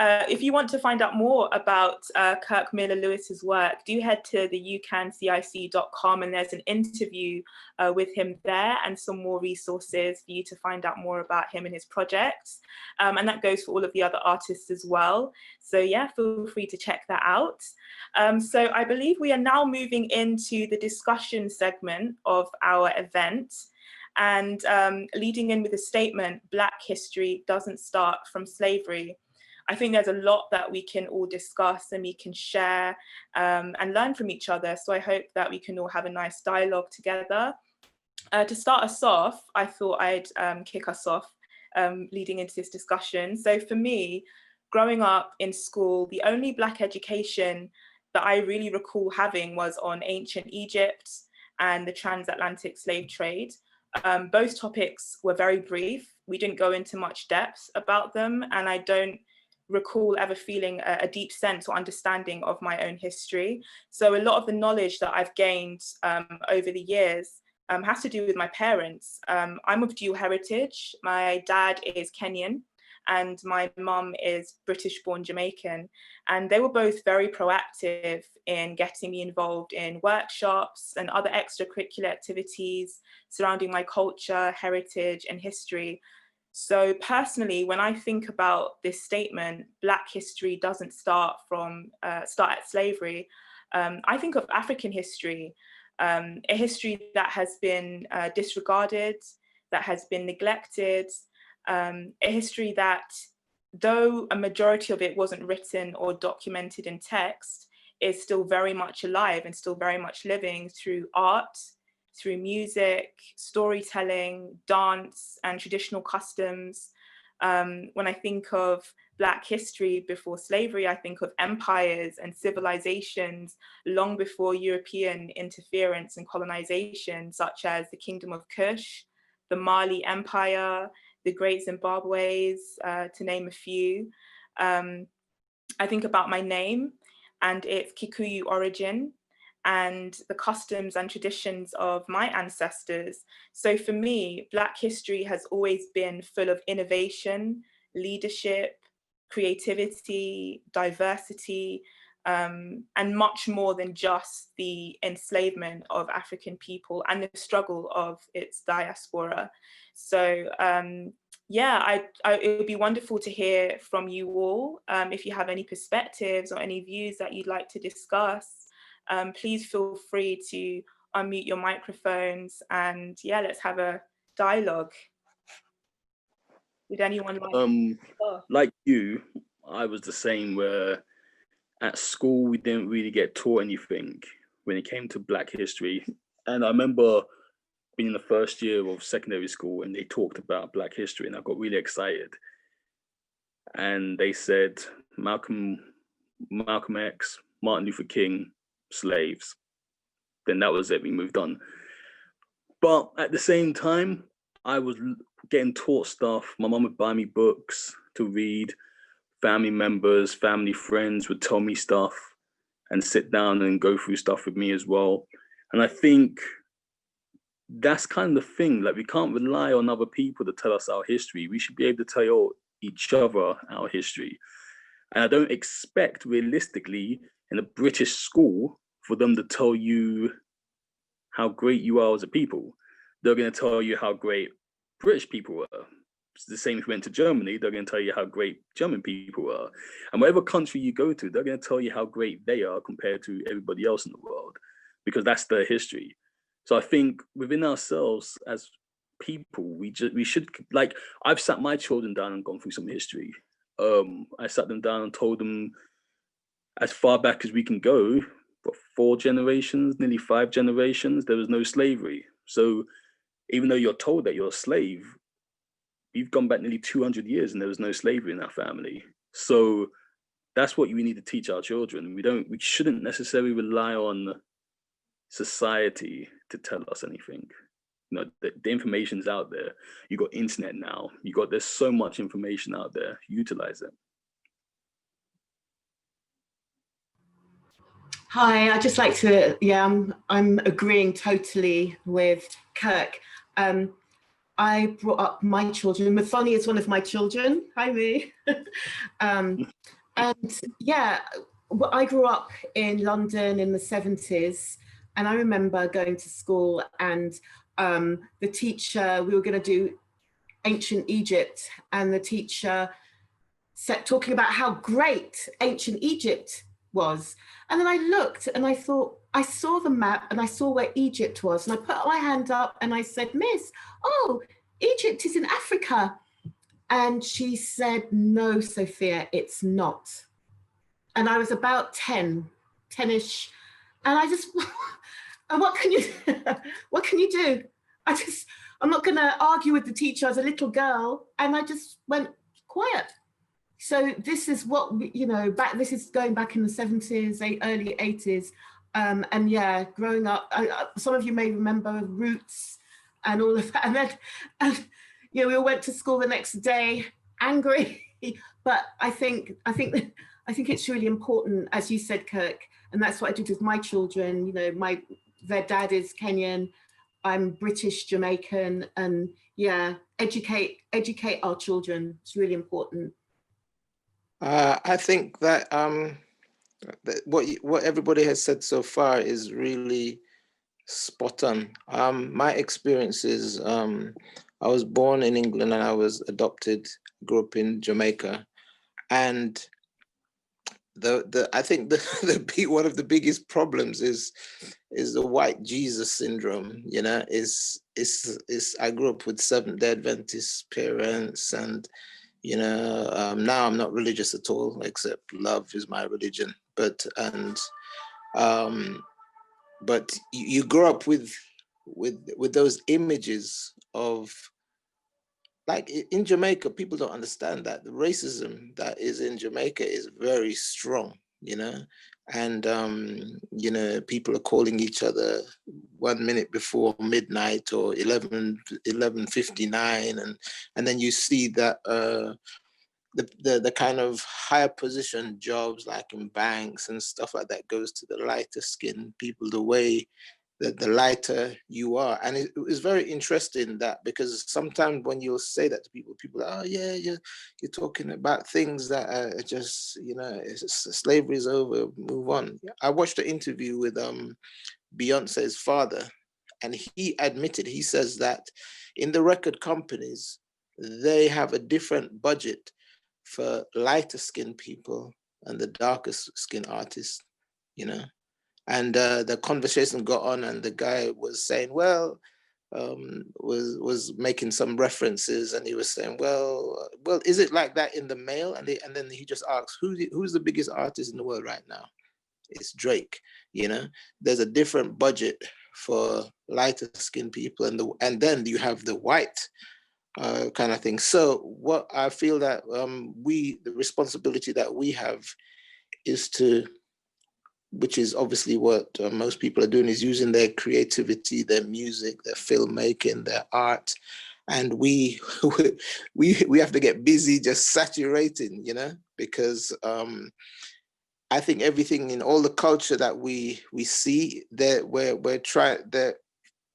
If you want to find out more about Kirk Miller-Lewis's work, do head to the ucancic.com, and there's an interview with him there and some more resources for you to find out more about him and his projects. And that goes for all of the other artists as well. So yeah, feel free to check that out. So I believe we are now moving into the discussion segment of our event. And leading in with a statement, Black history doesn't start from slavery. I think there's a lot that we can all discuss and we can share and learn from each other. So I hope that we can all have a nice dialogue together. To start us off, I thought I'd kick us off leading into this discussion. So for me, growing up in school, the only Black education that I really recall having was on ancient Egypt and the transatlantic slave trade. Both topics were very brief. We didn't go into much depth about them, and I don't recall ever feeling a deep sense or understanding of my own history. So a lot of the knowledge that I've gained over the years has to do with my parents. I'm of dual heritage. My dad is Kenyan and my mum is British-born Jamaican. And they were both very proactive in getting me involved in workshops and other extracurricular activities surrounding my culture, heritage, and history. So personally, when I think about this statement, Black history doesn't start at slavery, I think of African history, a history that has been disregarded, that has been neglected, a history that, though a majority of it wasn't written or documented in text, is still very much alive and still very much living through art, through music, storytelling, dance, and traditional customs. When I think of Black history before slavery, I think of empires and civilizations long before European interference and colonization, such as the Kingdom of Kush, the Mali Empire, the Great Zimbabwe's, to name a few. I think about my name and its Kikuyu origin, and the customs and traditions of my ancestors. So for me, Black history has always been full of innovation, leadership, creativity, diversity, and much more than just the enslavement of African people and the struggle of its diaspora. So yeah, it would be wonderful to hear from you all. If you have any perspectives or any views that you'd like to discuss, please feel free to unmute your microphones and yeah, let's have a dialogue. Would anyone like you, I was the same, where at school we didn't really get taught anything when it came to Black history. And I remember being in the first year of secondary school and they talked about Black history and I got really excited. And they said Malcolm X, Martin Luther King, slaves. Then that was it, we moved on. But at the same time, I was getting taught stuff. My mom would buy me books to read. Family members, family friends would tell me stuff and sit down and go through stuff with me as well. And I think that's kind of the thing, like we can't rely on other people to tell us our history. We should be able to tell each other our history. And I don't expect realistically in a British school for them to tell you how great you are as a people. They're going to tell you how great British people were. It's the same if you went to Germany, they're going to tell you how great German people are. And whatever country you go to, they're going to tell you how great they are compared to everybody else in the world, because that's their history. So I think within ourselves as people, we should, like, I've sat my children down and gone through some history. I sat them down and told them as far back as we can go, for 4 generations, nearly 5 generations, there was no slavery. So even though you're told that you're a slave, we've gone back nearly 200 years and there was no slavery in our family. So that's what we need to teach our children. We shouldn't necessarily rely on society to tell us anything. You know, the information's out there. You got internet now. There's so much information out there. Utilize it. Hi, I'd just like to, I'm agreeing totally with Kirk. I brought up my children. Muthoni is one of my children. Hi, me. And yeah, I grew up in London in the 70s, and I remember going to school, and the teacher, we were going to do ancient Egypt, and the teacher talking about how great ancient Egypt was. And then I looked and I thought, I saw the map and I saw where Egypt was. And I put my hand up and I said, Miss, oh, Egypt is in Africa. And she said, no, Sophia, it's not. And I was about 10-ish. And I just, and what can you do? I'm not gonna argue with the teacher as a little girl. And I just went quiet. So this is what, this is going back in the 70s, early 80s. And yeah, growing up, some of you may remember Roots and all of that. And then, we all went to school the next day angry. But I think it's really important, as you said, Kirk, and that's what I did with my children. Their dad is Kenyan, I'm British, Jamaican, and yeah, educate our children. It's really important. I think that what everybody has said so far is really spot on. My experience is I was born in England and I was adopted, grew up in Jamaica, and I think one of the biggest problems is the white Jesus syndrome. I grew up with Seventh-day Adventist parents, and now I'm not religious at all, except love is my religion. But you grow up with those images of, like in Jamaica, people don't understand that the racism that is in Jamaica is very strong, and people are calling each other 1 minute before midnight or 11:59, and then you see that the kind of higher position jobs like in banks and stuff like that goes to the lighter skinned people, the way that the lighter you are. And it was very interesting that, because sometimes when you'll say that to people are, oh yeah, you're talking about things that are just, slavery is over, move on. I watched an interview with Beyonce's father, and he admitted, he says that in the record companies, they have a different budget for lighter skinned people and the darker skinned artists, And the conversation got on, and the guy was saying, well, was making some references, and he was saying, well, is it like that in the male? And then he just asks, who's the biggest artist in the world right now? It's Drake. There's a different budget for lighter skinned people, and then you have the white kind of thing. So what I feel that the responsibility that we have is to, which is obviously what most people are doing, is using their creativity, their music, their filmmaking, their art, and we have to get busy just saturating, because I think everything in all the culture that we see, that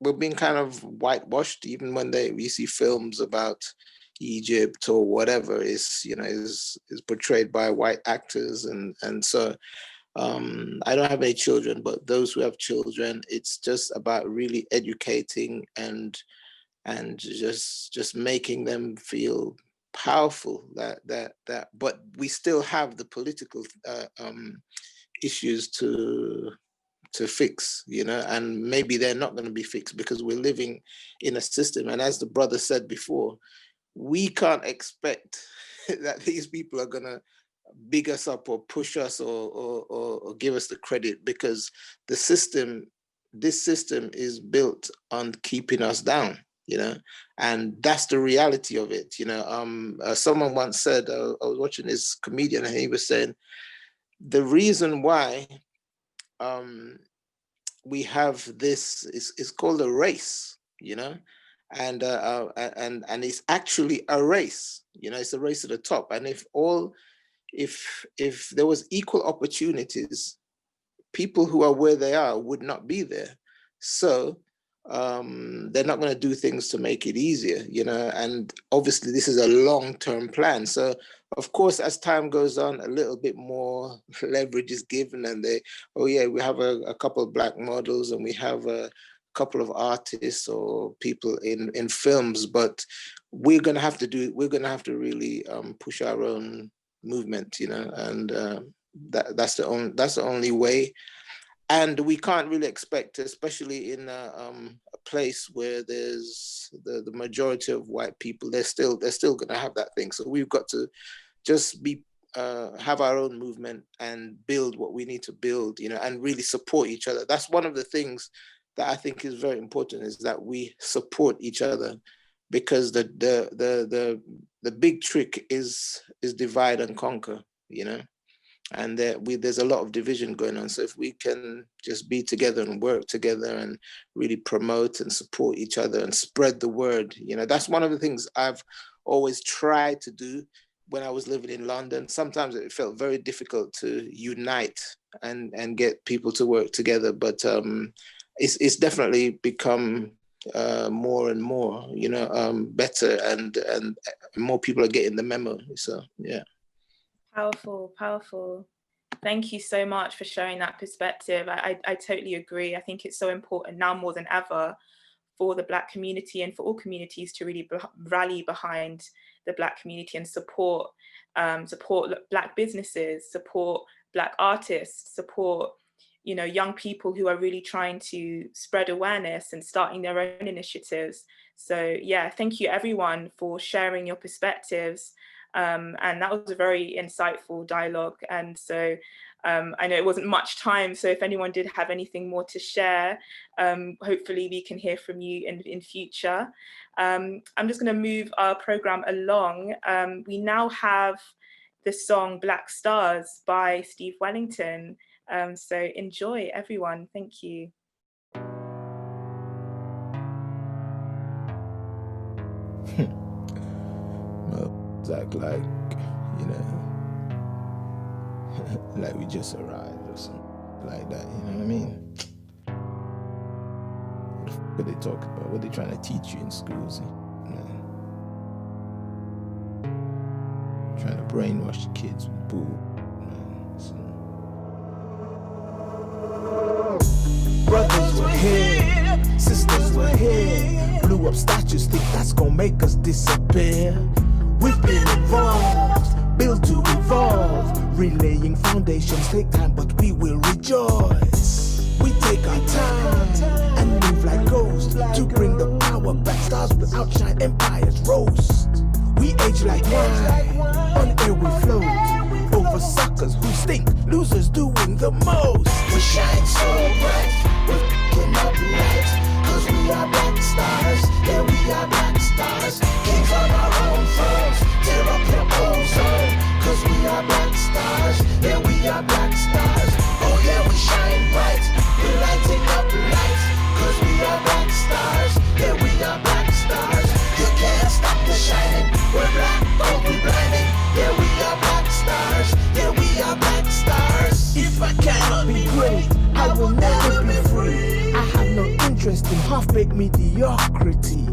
we're being kind of whitewashed, even when we see films about Egypt or whatever is portrayed by white actors, and so. I don't have any children, but those who have children, it's just about really educating and just making them feel powerful. But we still have the political issues to fix, and maybe they're not going to be fixed because we're living in a system. And as the brother said before, we can't expect that these people are going to big us up or push us or give us the credit, because this system is built on keeping us down, and that's the reality of it. Someone once said, I was watching this comedian, and he was saying the reason why we have this is called a race, and it's actually a race, it's a race to the top. And if there was equal opportunities, people who are where they are would not be there. So they're not going to do things to make it easier, you know, and obviously this is a long-term plan. So of course, as time goes on, a little bit more leverage is given, and we have a couple of Black models, and we have a couple of artists or people in films, but we're going to have to really push our own movement, you know, and that's the only way. And we can't really expect, especially in a place where there's the majority of white people, they're still going to have that thing. So we've got to just have our own movement and build what we need to build, you know, and really support each other. That's one of the things that I think is very important, is that we support each other, because the big trick is divide and conquer, you know. And there's a lot of division going on. So if we can just be together and work together and really promote and support each other and spread the word, you know, that's one of the things I've always tried to do when I was living in London. Sometimes it felt very difficult to unite and get people to work together, but it's definitely become more and more, you know, better, and more people are getting the memo. So yeah. Powerful. Thank you so much for sharing that perspective. I totally agree. I think it's so important now more than ever for the Black community and for all communities to really rally behind the Black community and support Black businesses, support Black artists, support, you know, young people who are really trying to spread awareness and starting their own initiatives. So yeah, thank you everyone for sharing your perspectives. And that was a very insightful dialogue. And so I know it wasn't much time, so if anyone did have anything more to share, hopefully we can hear from you in future. I'm just going to move our program along. We now have the song Black Stars by Steve Wellington. So enjoy, everyone. Thank you. Act like, you know, like we just arrived or something like that, you know what I mean? What the fuck are they talking about? What are they trying to teach you in schools? You know? Trying to brainwash the kids with bull. Brothers were here, sisters were here, blew up statues, think that's gonna make us disappear. We've been involved, built to evolve, relaying foundations take time, but we will rejoice. We take our time and move like ghosts to bring the power back. Stars will outshine empires roast. We age like wine, on air we float, over suckers who stink, losers doing the most. We shine so bright, we're picking up light, cause we are black stars, yeah we are black stars, kings on our own thrones, tear up your ozone, cause we are black stars, yeah we are black stars, oh yeah we shine bright, we're lighting up light, cause we are black stars, yeah we are black stars, you can't stop the shining, we're black, oh we blinding, yeah we are black stars, yeah we are black stars. If I cannot be great, I will never be free. I have no interest in half-baked mediocrity.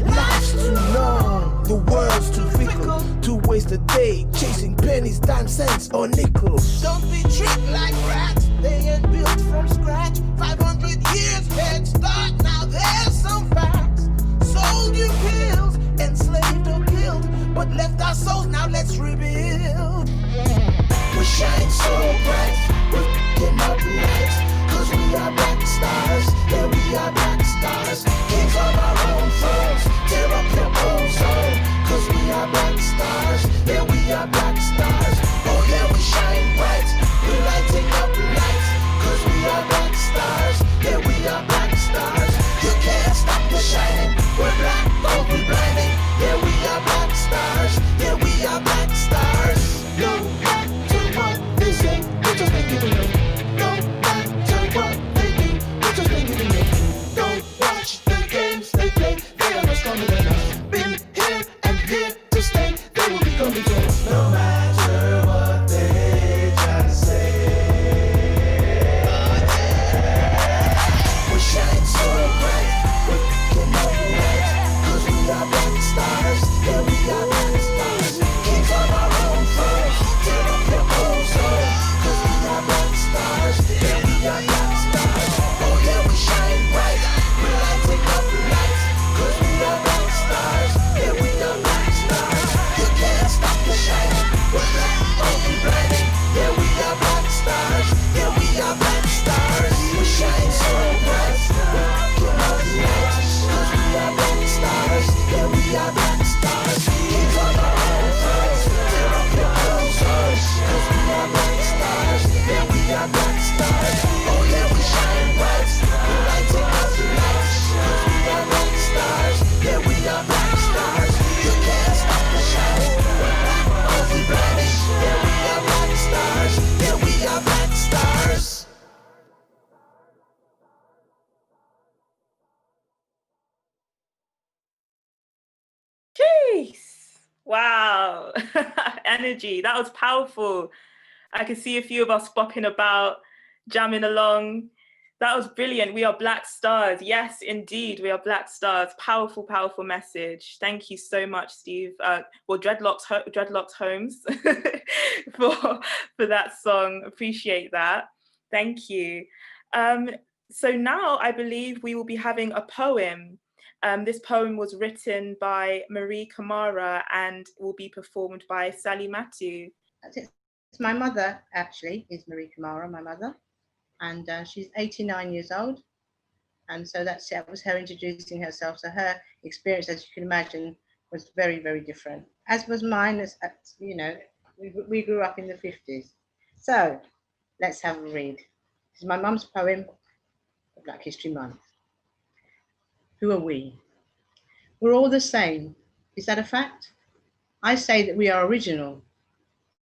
Life's too long, the world's too fickle, to waste a day chasing pennies, dime cents, or nickels. Don't be tricked like rats, they ain't built from scratch. 500 years head start, now there's some facts. Sold you pills, enslaved or killed, but left our souls, now let's rebuild. We shine so bright, we're picking up light, cause we are black stars, yeah we are black stars, kings on our own thrones, tear up your ozone, cause we are black stars, yeah we are black stars, oh yeah we shine bright, we're lighting up light, cause we are black stars, yeah we are black stars, you can't stop the shining, we're black, oh we blinding, yeah we are black stars, yeah we are black stars. No matter what they say, we're just making it. No matter what they do, we're just making it. Don't watch the Wow. Energy. That was powerful. I could see a few of us bopping about, jamming along. That was brilliant. We are Black stars. Yes, indeed, we are Black stars. Powerful, powerful message. Thank you so much, Steve. Dreadlox Holmes for that song. Appreciate that. Thank you. So now I believe we will be having a poem. This poem was written by Marie Kamara and will be performed by Salli Matu. It's my mother, actually, is Marie Kamara, my mother. And she's 89 years old. And so that was her introducing herself. So her experience, as you can imagine, was very, very different. As was mine, as you know, we grew up in the 50s. So let's have a read. This is my mum's poem for Black History Month. Who are we? We're all the same. Is that a fact? I say that we are original,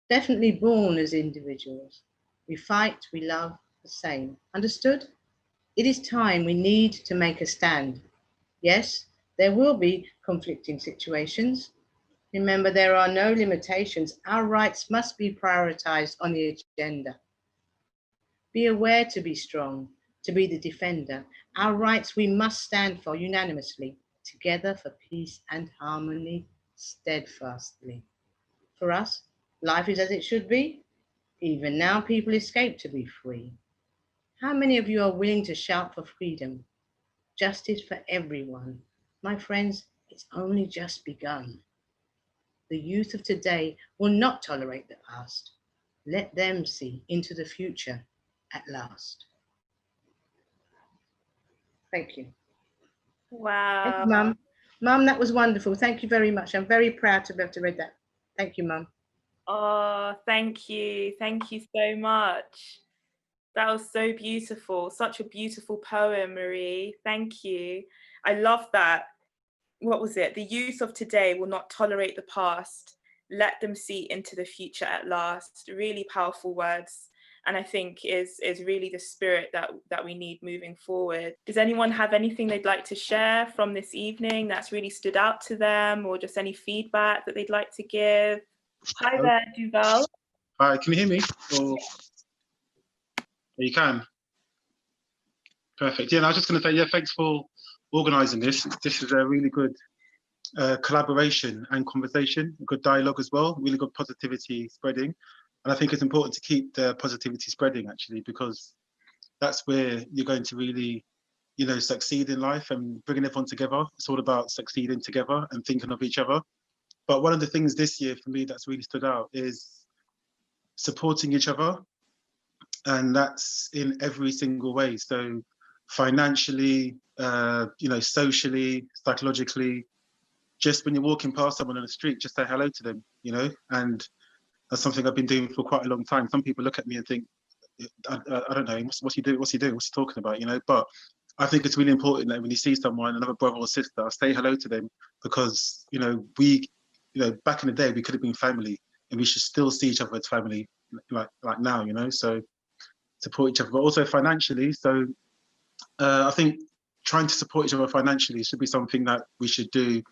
definitely born as individuals. We fight, we love, the same. Understood? It is time we need to make a stand. Yes, there will be conflicting situations. Remember, there are no limitations. Our rights must be prioritized on the agenda. Be aware to be strong, to be the defender. Our rights we must stand for unanimously, together for peace and harmony, steadfastly. For us, life is as it should be. Even now, people escape to be free. How many of you are willing to shout for freedom, justice for everyone? My friends, it's only just begun. The youth of today will not tolerate the past. Let them see into the future at last. Thank you. Wow. Thank you, Mum. Mum, that was wonderful. Thank you very much. I'm very proud to be able to read that. Thank you, Mum. Oh, thank you. Thank you so much. That was so beautiful. Such a beautiful poem, Marie. Thank you. I love that. What was it? The youth of today will not tolerate the past. Let them see into the future at last. Really powerful words. And I think is really the spirit that we need moving forward. Does anyone have anything they'd like to share from this evening that's really stood out to them, or just any feedback that they'd like to give? Hi there, Duval. Hi, can you hear me? Or... You can. Perfect. Yeah, and I was just going to say, yeah, thanks for organising this. This is a really good collaboration and conversation, good dialogue as well, really good positivity spreading. And I think it's important to keep the positivity spreading, actually, because that's where you're going to really, you know, succeed in life and bringing everyone together. It's all about succeeding together and thinking of each other. But one of the things this year for me that's really stood out is supporting each other. And that's in every single way. So financially, you know, socially, psychologically, just when you're walking past someone on the street, just say hello to them, you know, and that's something I've been doing for quite a long time. Some people look at me and think, I don't know, what's he doing? What's he doing? What's he talking about? You know, but I think it's really important that when you see someone, another brother or sister, say hello to them, because, you know, back in the day, we could have been family and we should still see each other as family like now, you know, so support each other, but also financially. So I think trying to support each other financially should be something that we should do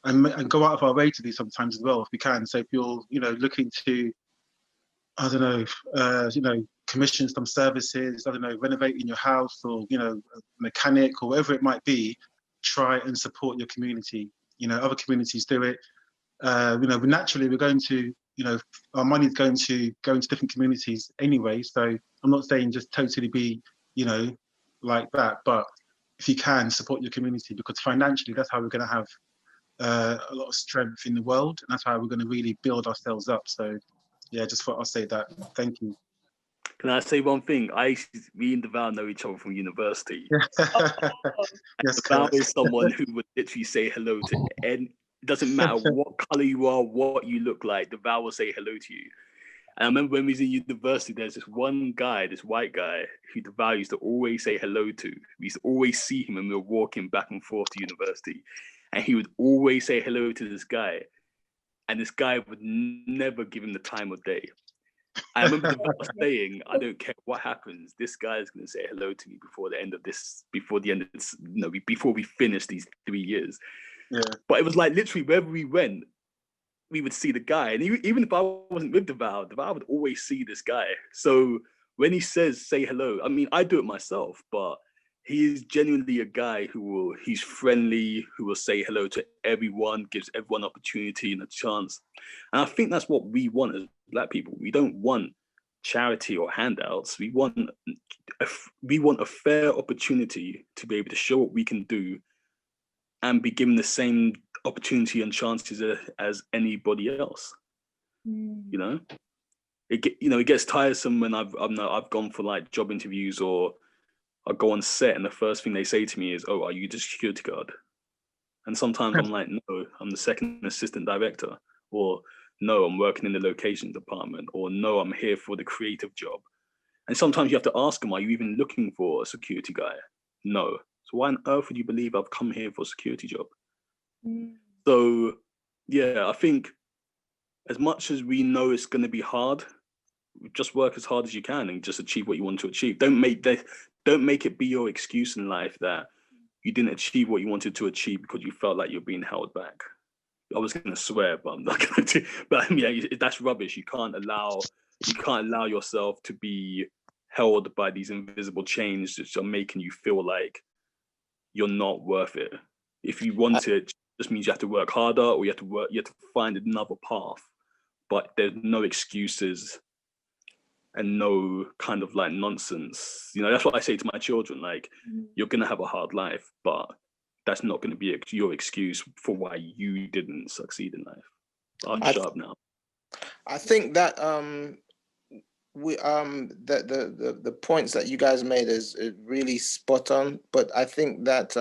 and go out of our way to do sometimes as well, if we can. So if you're, you know, looking to, I don't know, you know, commission some services, I don't know, renovating your house or, you know, a mechanic or whatever it might be, try and support your community. You know, other communities do it. You know, naturally we're going to, you know, our money's going to go into different communities anyway. So I'm not saying just totally be, you know, like that, but if you can support your community, because financially that's how we're going to have a lot of strength in the world, and that's how we're going to really build ourselves up. So yeah, just thought I'll say that. Thank you. Can I say one thing? Me and Deval know each other from university. Yes, Deval is someone who would literally say hello to, and it doesn't matter what color you are, what you look like, Deval will say hello to you. And I remember when we was in university, there's this one guy, this white guy, who Deval used to always say hello to. We used to always see him when we were walking back and forth to university. And he would always say hello to this guy. And this guy would never give him the time of day. I remember Deval saying, I don't care what happens, this guy is going to say hello to me before the end of this, before we finish these 3 years. Yeah. But it was like literally wherever we went, we would see the guy, and even if I wasn't with the Val would always see this guy. So when he says say hello, I mean, I do it myself, but he is genuinely a guy he's friendly, who will say hello to everyone, gives everyone opportunity and a chance. And I think that's what we want as Black people. We don't want charity or handouts. We want a fair opportunity to be able to show what we can do and be given the same opportunity and chances as anybody else. You know, it gets tiresome when I've gone for like job interviews, or I go on set and the first thing they say to me is, "Oh, are you the security guard?" And sometimes I'm like, "No, I'm the second assistant director," or "No, I'm working in the location department," or "No, I'm here for the creative job." And sometimes you have to ask them, "Are you even looking for a security guy?" No. So why on earth would you believe I've come here for a security job? So yeah, I think as much as we know it's going to be hard, just work as hard as you can and just achieve what you want to achieve. Don't make it be your excuse in life that you didn't achieve what you wanted to achieve because you felt like you're being held back. I was going to swear, but I'm not going to. But yeah, that's rubbish. You can't allow yourself to be held by these invisible chains that are making you feel like you're not worth it. If you want it, just means you have to work harder, or you have to find another path. But there's no excuses and no kind of like nonsense. You know, that's what I say to my children. Like, you're gonna have a hard life, but that's not going to be your excuse for why you didn't succeed in life. I'll shut up now. I think that the points that you guys made is really spot on. But I think that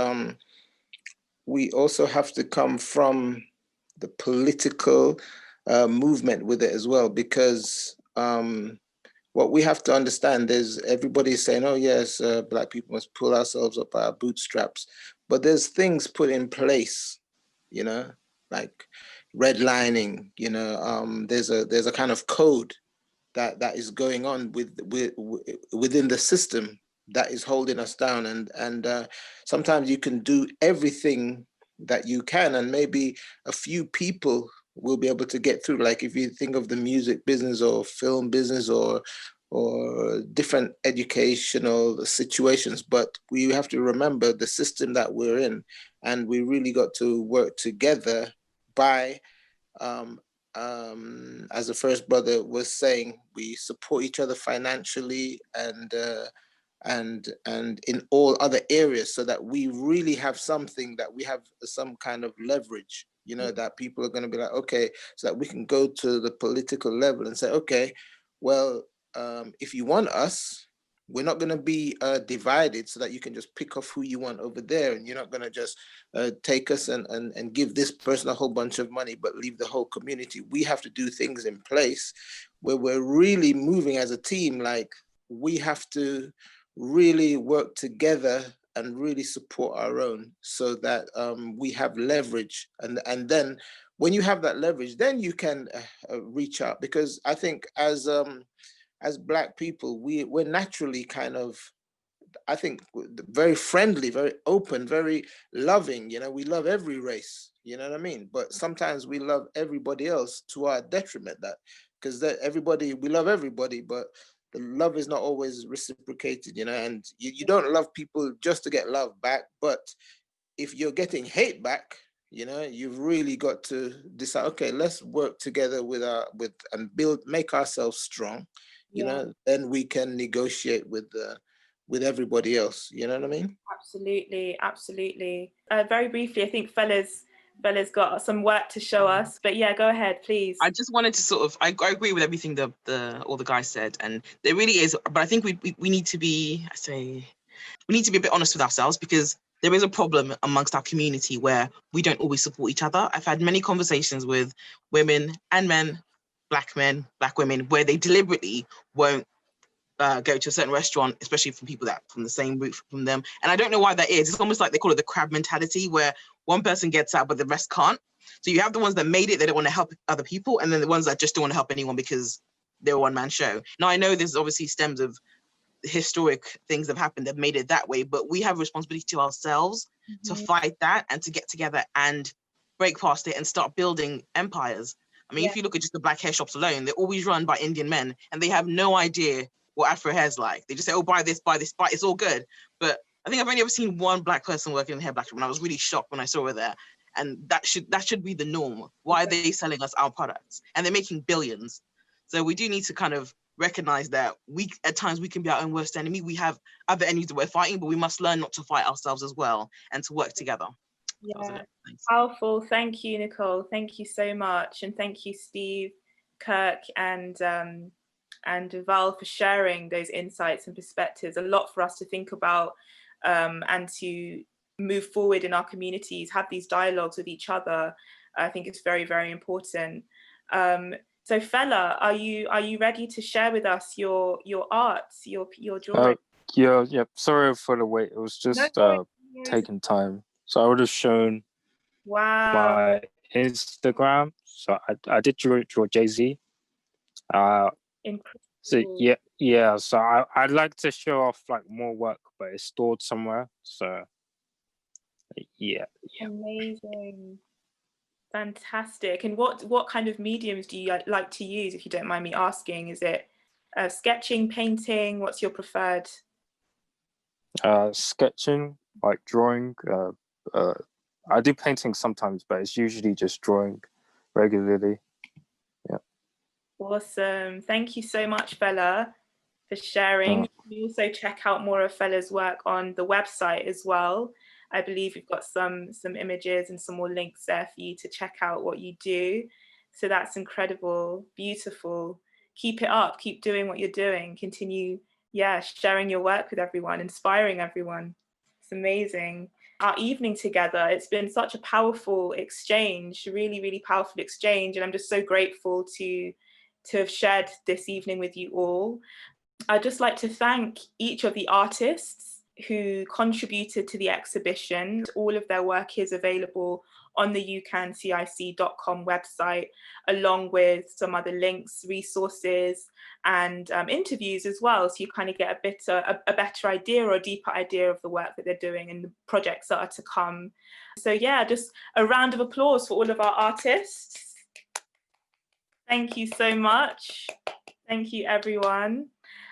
we also have to come from the political movement with it as well, because what we have to understand is everybody's saying, "Oh yes, Black people must pull ourselves up by our bootstraps," but there's things put in place, you know, like redlining. You know, there's a kind of code that is going on within the system that is holding us down, and sometimes you can do everything that you can, and maybe a few people will be able to get through. Like if you think of the music business or film business or different educational situations, but we have to remember the system that we're in, and we really got to work together by, as the first brother was saying, we support each other financially and in all other areas, so that we really have something, that we have some kind of leverage, you know, that people are going to be like, okay, so that we can go to the political level and say, okay, well, if you want us, we're not going to be divided, so that you can just pick off who you want over there, and you're not going to just take us and give this person a whole bunch of money but leave the whole community. We have to do things in place where we're really moving as a team. Like, we have to really work together and really support our own, so that we have leverage, and then when you have that leverage, then you can reach out. Because I think as Black people, we're naturally kind of, I think, very friendly, very open, very loving. You know, we love every race, you know what I mean? But sometimes we love everybody else to our detriment, because we love everybody, but the love is not always reciprocated, you know, and you don't love people just to get love back. But if you're getting hate back, you know, you've really got to decide, okay, let's work together and make ourselves strong, you know, then we can negotiate with everybody else, you know what I mean? Absolutely. Very briefly, I think Fela's got some work to show us, but yeah, go ahead, please. I just wanted to I agree with everything all the guys said, and there really is, but I think we need to be, we need to be a bit honest with ourselves, because there is a problem amongst our community where we don't always support each other. I've had many conversations with women and men, Black women, where they deliberately won't go to a certain restaurant, especially from people that from the same route from them. And I don't know why that is. It's almost like they call it the crab mentality, where one person gets out, but the rest can't. So you have the ones that made it, they don't want to help other people. And then the ones that just don't want to help anyone because they're a one-man show. Now, I know this obviously stems of historic things that have happened that made it that way, but we have a responsibility to ourselves to fight that and to get together and break past it and start building empires. I mean, if you look at just the black hair shops alone, they're always run by Indian men, and they have no idea what Afro hair's like. They just say, oh, buy this, it's all good. But I think I've only ever seen one black person working in a hair black shop, and I was really shocked when I saw her there. And that should be the norm. Why are they selling us our products? And they're making billions. So we do need to kind of recognize that at times we can be our own worst enemy. We have other enemies that we're fighting, but we must learn not to fight ourselves as well and to work together. Yeah, powerful. Thank you, Nicole. Thank you so much. And thank you, Steve, Kirk, and Val for sharing those insights and perspectives. A lot for us to think about and to move forward in our communities, have these dialogues with each other. I think it's very, very important. So Fela, are you ready to share with us your art, your drawing? Yeah. Sorry for the wait. It was just taking time. So I would have shown my Instagram. So I did draw Jay-Z. So yeah. So I'd like to show off like more work, but it's stored somewhere. So yeah. Amazing. Fantastic. And what kind of mediums do you like to use, if you don't mind me asking? Is it sketching, painting? What's your preferred? Sketching, like drawing. I do painting sometimes, but it's usually just drawing regularly. Yeah. Awesome. Thank you so much, Fela, for sharing. You also check out more of Fela's work on the website as well. I believe we've got some images and some more links there for you to check out what you do. So that's incredible, beautiful. Keep it up, keep doing what you're doing. Continue, sharing your work with everyone, inspiring everyone. It's amazing. Our evening together, it's been such a powerful exchange, really, really powerful exchange. And I'm just so grateful to have shared this evening with you all. I'd just like to thank each of the artists who contributed to the exhibition. All of their work is available on the UCANCIC.com website, along with some other links, resources, and interviews as well. So you kind of get a better idea or a deeper idea of the work that they're doing and the projects that are to come. So yeah, just a round of applause for all of our artists. Thank you so much. Thank you, everyone.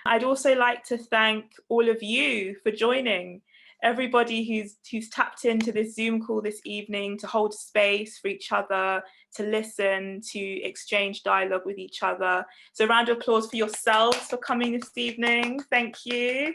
I'd also like to thank all of you for joining. Everybody who's tapped into this Zoom call this evening to hold space for each other, to listen, to exchange dialogue with each other. So a round of applause for yourselves for coming this evening. Thank you.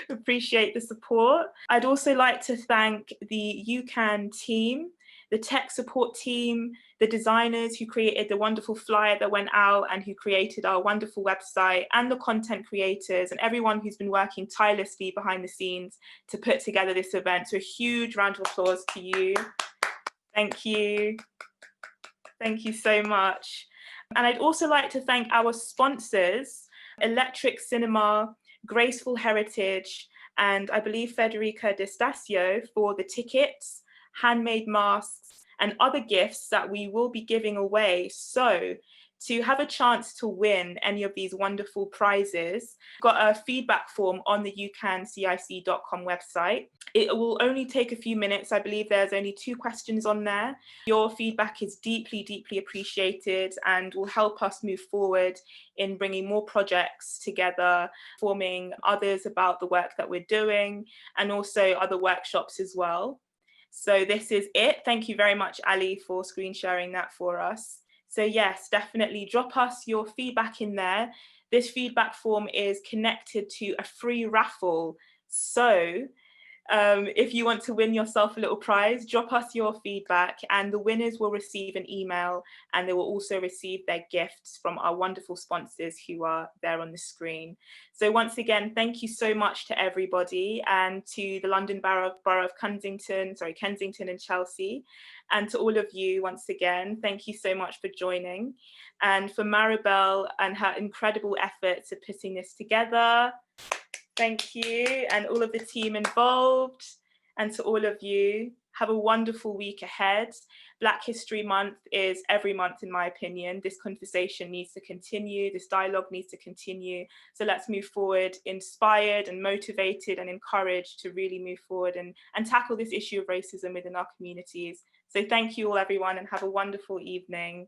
Appreciate the support. I'd also like to thank the UCAN team, the tech support team, the designers who created the wonderful flyer that went out and who created our wonderful website, and the content creators and everyone who's been working tirelessly behind the scenes to put together this event. So a huge round of applause to you. Thank you. Thank you so much. And I'd also like to thank our sponsors, Electric Cinema, Graceful Heritage, and I believe Federica D'Estasio for the tickets, handmade masks, and other gifts that we will be giving away. So to have a chance to win any of these wonderful prizes, got a feedback form on the UCANCIC.com website. It will only take a few minutes. I believe there's only 2 questions on there. Your feedback is deeply, deeply appreciated and will help us move forward in bringing more projects together, informing others about the work that we're doing, and also other workshops as well. So this is it. Thank you very much, Ali, for screen sharing that for us. So yes, definitely drop us your feedback in there. This feedback form is connected to a free raffle. So if you want to win yourself a little prize, drop us your feedback and the winners will receive an email, and they will also receive their gifts from our wonderful sponsors who are there on the screen. So once again, thank you so much to everybody, and to the London Borough of Kensington and Chelsea, and to all of you once again, thank you so much for joining. And for Maribel and her incredible efforts at putting this together, thank you, and all of the team involved, and to all of you, Have a wonderful week ahead. Black History Month is every month, in my opinion. This conversation needs to continue. This dialogue needs to continue. So let's move forward, inspired and motivated and encouraged to really move forward and tackle this issue of racism within our communities. So thank you all, everyone, and have a wonderful evening.